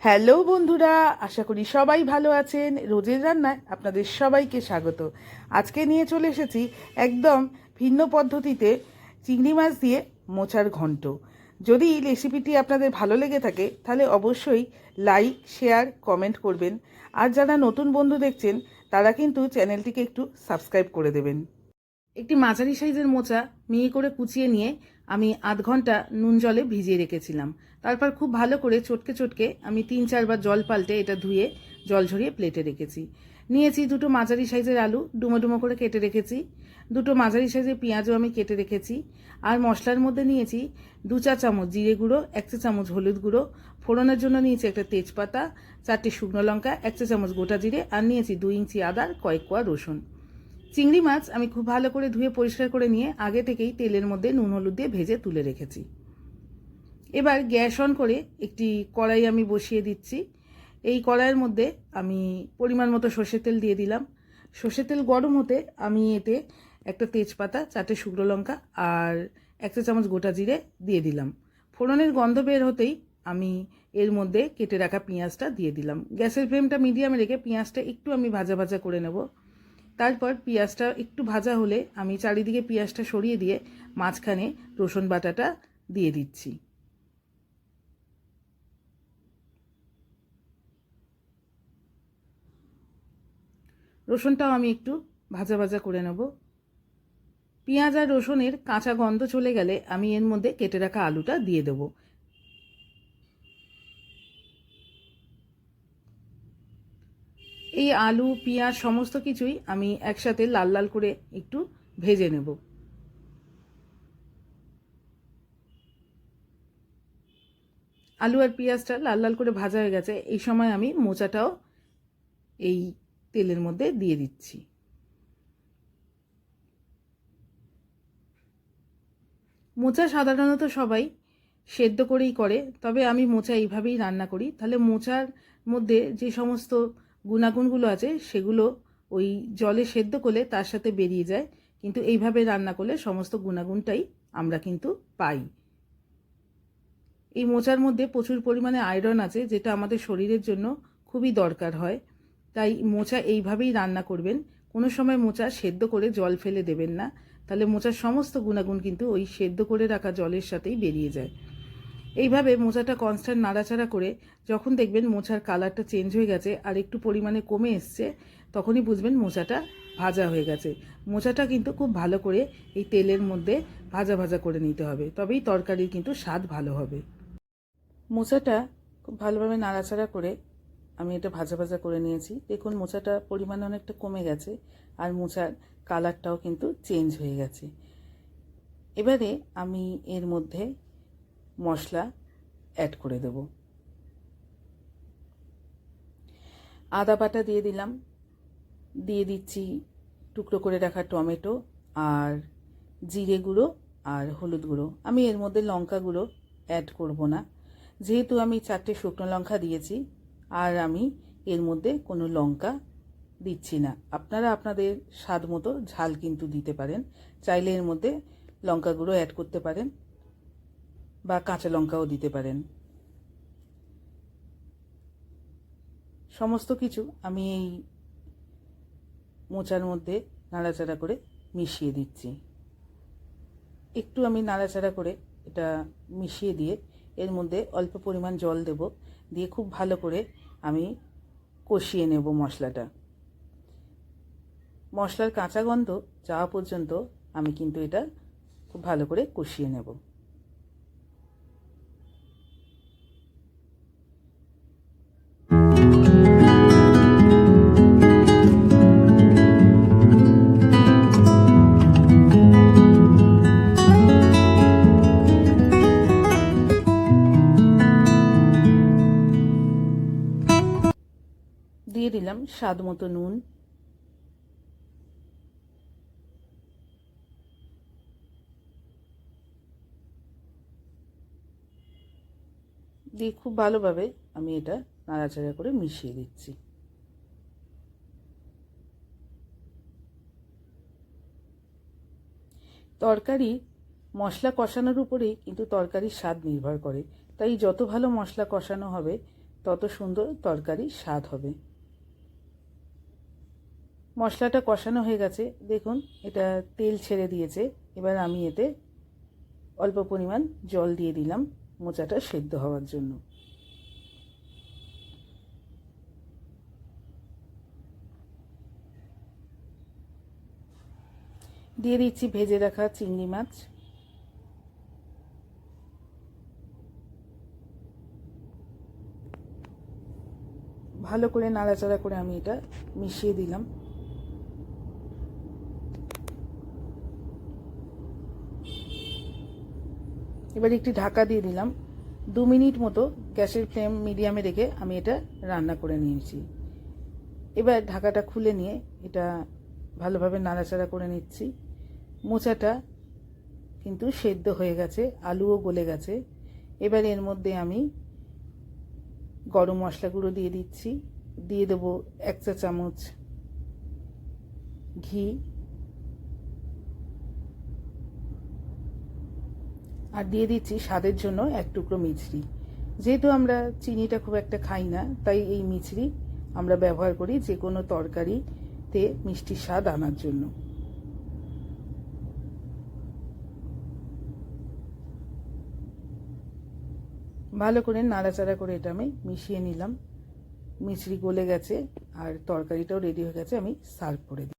Hello বন্ধুরা, আশা করি সবাই ভালো আছেন। রোজের রান্নায় আপনাদের সবাইকে স্বাগত। আজকে নিয়ে চলে এসেছি একদম ভিন্ন পদ্ধতিতে চিংড়ি মাছ দিয়ে মোচার ঘন্ট। যদি রেসিপিটি আপনাদের ভালো লেগে থাকে তাহলে অবশ্যই লাইক, শেয়ার, কমেন্ট করবেন। আর যারা নতুন বন্ধু দেখছেন তারা কিন্তু চ্যানেলটিকে একটু সাবস্ক্রাইব করে দেবেন। একটি মাঝারি সাইজের মোচা মিহি করে কুচিয়ে নিয়ে আমি আধ ঘন্টা নুন জলে ভিজিয়ে রেখেছিলাম। তারপর খুব ভালো করে চটকে চটকে আমি 3-4 বার জল পাল্টে এটা ধুয়ে জল ঝরিয়ে প্লেটে রেখেছি। নিয়েছি দুটো মাঝারি সাইজের আলু, ডুমো ডুমো করে কেটে রেখেছি। দুটো মাঝারি সাইজের পেঁয়াজও আমি কেটে রেখেছি। আর মশলার মধ্যে নিয়েছি 2 চা চামচ জিরে গুঁড়ো, 1 চা চামচ হলুদ গুঁড়ো, ফোড়নের জন্য নিয়েছি একটা তেজপাতা, 4টে শুকনো লঙ্কা, 1 চা চামচ গোটা জিরে, আর নিয়েছি 2 ইঞ্চি আদা, কয়েক কোয়া রসুন। চিংড়ি মাছ আমি খুব ভালো করে ধুয়ে পরিষ্কার করে নিয়ে আগে থেকেই তেলের মধ্যে নুন হলুদ দিয়ে ভেজে তুলে রেখেছি। এবার গ্যাস অন করে একটি কড়াই আমি বসিয়ে দিচ্ছি। এই কড়াইয়ের মধ্যে আমি পরিমাণ মতো সর্ষের তেল দিয়ে দিলাম। সর্ষের তেল গরম হতে আমি এতে একটা তেজপাতা, 4টে শুকনো লঙ্কা আর 1 চা চামচ গোটা জিরে দিয়ে দিলাম। ফোড়নের গন্ধ বের হতেই আমি এর মধ্যে কেটে রাখা পেঁয়াজটা দিয়ে দিলাম। গ্যাসের ফ্লেমটা মিডিয়ামে রেখে পেঁয়াজটা একটু আমি ভাজা ভাজা করে নেব। তারপর পেঁয়াজটা একটু ভাজা হলে আমি চারিদিকে পেঁয়াজটা সরিয়ে দিয়ে মাঝখানে রসুন বাটাটা দিয়ে দিচ্ছি। রসুনটাও আমি একটু ভাজা ভাজা করে নেব। পেঁয়াজ আর রসুনের কাঁচা গন্ধ চলে গেলে আমি এর মধ্যে কেটে রাখা আলুটা দিয়ে দেব। এই আলু, পেঁয়াজ সমস্ত কিছুই আমি একসাথে লাল লাল করে একটু ভেজে নেব। আলু আর পেঁয়াজটা লাল লাল করে ভাজা হয়ে গেছে। এই সময় আমি মোচাটাও এই তেলের মধ্যে দিয়ে দিচ্ছি। মোচা সাধারণত সবাই সেদ্ধ করেই করে, তবে আমি মোচা এইভাবেই রান্না করি। তাহলে মোচার মধ্যে যে সমস্ত গুণাগুণগুলো আছে সেগুলো ওই জলে সেদ্ধ করলে তার সাথে বেরিয়ে যায়, কিন্তু এইভাবে রান্না করলে সমস্ত গুণাগুণটাই আমরা কিন্তু পাই। এই মোচার মধ্যে প্রচুর পরিমাণে আয়রন আছে, যেটা আমাদের শরীরের জন্য খুবই দরকার হয়। তাই মোচা এইভাবেই রান্না করবেন। কোনো সময় মোচা সেদ্ধ করে জল ফেলে দেবেন না, তাহলে মোচার সমস্ত গুণাগুণ কিন্তু ওই সেদ্ধ করে রাখা জলের সাথেই বেরিয়ে যায়। এইভাবে মোচাটা কনস্ট্যান্ট নাড়াচাড়া করে যখন দেখবেন মোচার কালারটা চেঞ্জ হয়ে গেছে আর একটু পরিমাণে কমে এসছে, তখনই বুঝবেন মোচাটা ভাজা হয়ে গেছে। মোচাটা কিন্তু খুব ভালো করে এই তেলের মধ্যে ভাজা ভাজা করে নিতে হবে, তবেই তরকারির কিন্তু স্বাদ ভালো হবে। মোচাটা খুব ভালোভাবে নাড়াচাড়া করে আমি এটা ভাজা ভাজা করে নিয়েছি। দেখুন মোচাটা পরিমাণে অনেকটা কমে গেছে আর মোচার কালারটাও কিন্তু চেঞ্জ হয়ে গেছে। এবারে আমি এর মধ্যে মশলা অ্যাড করে দেব। আদা বাটা দিয়ে দিলাম, দিয়ে দিচ্ছি টুকরো করে রাখা টমেটো আর জিরে গুঁড়ো আর হলুদ গুঁড়ো। আমি এর মধ্যে লঙ্কা গুঁড়ো অ্যাড করব না, যেহেতু আমি 4টে শুকনো লঙ্কা দিয়েছি আর আমি এর মধ্যে কোনো লঙ্কা দিচ্ছি না। আপনারা আপনাদের স্বাদ মতো ঝাল কিন্তু দিতে পারেন, চাইলে এর মধ্যে লঙ্কা গুঁড়ো অ্যাড করতে পারেন বা কাঁচা লঙ্কাও দিতে পারেন। সমস্ত কিছু আমি এই মোচার মধ্যে নাড়াচাড়া করে মিশিয়ে দিচ্ছি। একটু আমি নাড়াচাড়া করে এটা মিশিয়ে দিয়ে এর মধ্যে অল্প পরিমাণ জল দেব, দিয়ে খুব ভালো করে আমি কষিয়ে নেব মশলাটা। মশলার কাঁচা গন্ধ যাওয়া পর্যন্ত আমি কিন্তু এটা খুব ভালো করে কষিয়ে নেব। দিয়ে দিলাম স্বাদ মতো নুন, দিয়ে খুব ভালোভাবে আমি এটা নাড়াচাড়া করে মিশিয়ে দিচ্ছি। তরকারি মশলা কষানোর উপরেই কিন্তু তরকারির স্বাদ নির্ভর করে, তাই যত ভালো মশলা কষানো হবে তত সুন্দর তরকারির স্বাদ হবে। মশলাটা কষানো হয়ে গেছে, দেখুন এটা তেল ছেড়ে দিয়েছে। এবার আমি এতে অল্প পরিমাণ জল দিয়ে দিলাম মোচাটা সেদ্ধ হওয়ার জন্য। দিয়ে দিচ্ছি ভেজে রাখা চিংড়ি মাছ। ভালো করে নাড়াচাড়া করে আমি এটা মিশিয়ে দিলাম। এবার একটি ঢাকা দিয়ে দিলাম। 2 মিনিট মতো গ্যাসের ফ্লেম মিডিয়ামে রেখে আমি এটা রান্না করে নিয়েছি। এবার ঢাকাটা খুলে নিয়ে এটা ভালোভাবে নাড়াচাড়া করে নিচ্ছি। মোচাটা কিন্তু সেদ্ধ হয়ে গেছে, আলুও গলে গেছে। এবার এর মধ্যে আমি গরম মশলা গুঁড়ো দিয়ে দিচ্ছি। দিয়ে দেবো 1 চা চামচ ঘি, আর দিয়ে দিচ্ছি স্বাদের জন্য 1 টুকরো মিছরি। যেহেতু আমরা চিনিটা খুব একটা খাই না, তাই এই মিছরি আমরা ব্যবহার করি যে কোনো তরকারিতে মিষ্টির স্বাদ আনার জন্য। ভালো করে নাড়াচাড়া করে এটা আমি মিশিয়ে নিলাম। মিছরি গলে গেছে আর তরকারিটাও রেডি হয়ে গেছে, আমি সার্ভ করে দিই।